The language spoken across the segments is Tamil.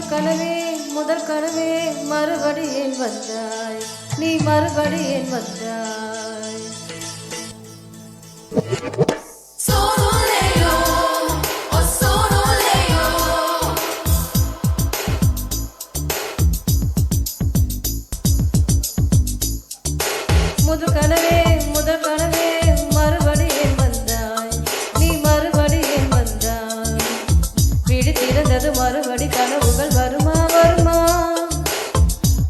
முதல் கனவே மறுபடி ஏன் வந்தாய், நீ மறுபடி ஏன் வந்தாய். முதல் கனவே மறுபடி ஏன் வந்தாய், நீ மறுபடி ஏன் வந்தாய். விழி திறந்தது மறுபடி கனவுகள் வருமா வருமா,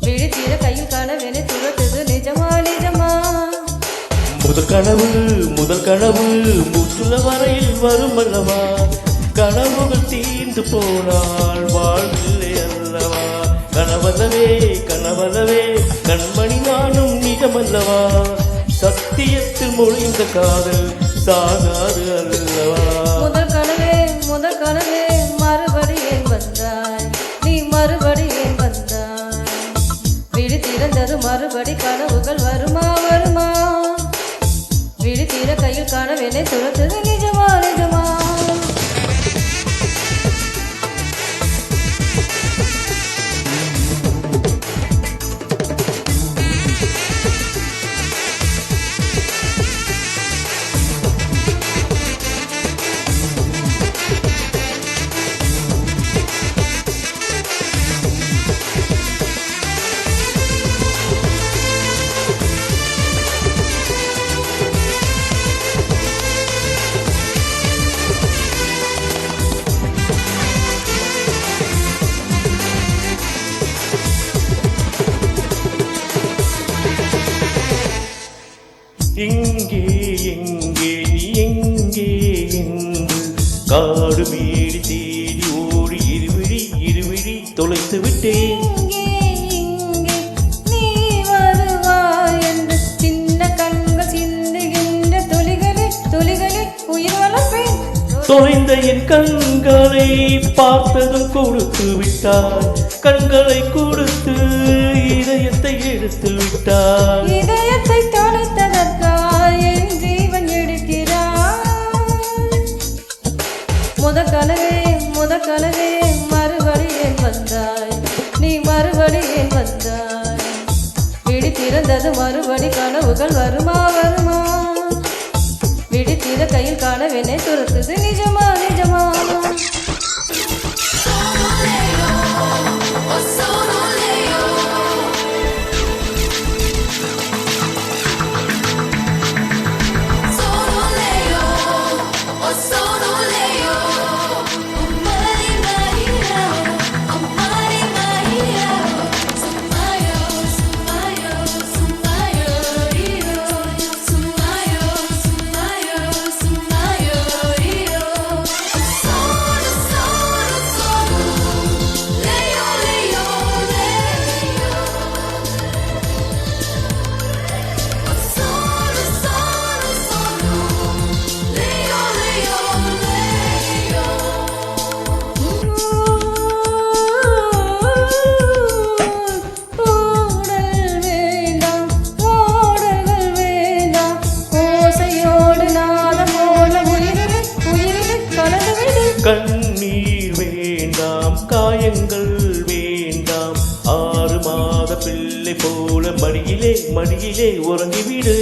விழி தீர கையில் கனவென துரத்துது நிஜமா நிஜமா. முதல் கனவு முற்றுல வரையில் வரும் அல்லவா, கனவுகள் தீர்ந்து போனால் வாழ்வில்லை அல்லவா. கனவல்லவே கண்மணி நானும் நிஜமல்லவா, சத்தியத்தில் மொழிந்த காதல் சாகாது அல்லவா. முதல் கனவே மறுபடி ஏன் வந்தாய், நீ மறுபடி ஏன் வந்தாய். விழி திறந்தது மறுபடி கனவுகள் வருமா வருமா, விழி தீர கையில் கனவென துரத்துது நிஜமா நிஜமா. எங்கே எங்கே நீ எங்கே என்று காடு வீடி தேடி ஓடி இருவிழி தொலைத்து விட்டேன். நீ வருவாய் என்று சின்ன கண்கள் சிந்துகின்ற துளிகளில் உயிர் வளர்ப்பேன். தொலைந்த என் கண்களை பார்த்ததும் கொடுத்து விட்டார், கண்களை கொடுத்து இதயத்தை எடுத்து விட்டார். இதயத்தை தொலைத்ததற்காய் என் ஜீவன் எடுக்கிறார். முதல் கனவே மறுபடி ஏன் வந்தாய், நீ மறுபடி ஏன் வந்தாய். விழி திறந்தது மறுபடி கனவுகள் வருமா வருமா, விழி தீர கையில் கனவென துரத்துது நிஜமா நிஜமா. கண்ணீர் வேண்டாம், காயங்கள் வேண்டாம், 6 மாத பிள்ளை போல மடியிலே உறங்கிவிடு.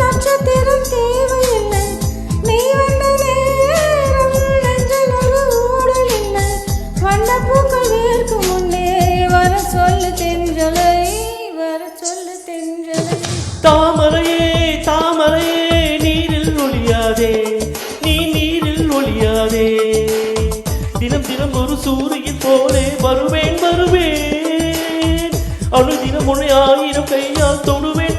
நட்சத்திரம் தேவையில்லை, நீ வந்த நேரம் நெஞ்சில் ஒரு ஊடல் இல்லை. வண்ணப்பூக்கள் வேர்க்கும் முன்னே வர சொல்லு தென்றலை, வர சொல்லு தென்றலை. தாமரையே நீரில் ஒளியாதே, நீ நீரில் ஒளியாதே. தினம் ஒரு சூரியன் போலே வருவேன் அனுதினம் உன்னை 1000 கையால் தொடுவேன்.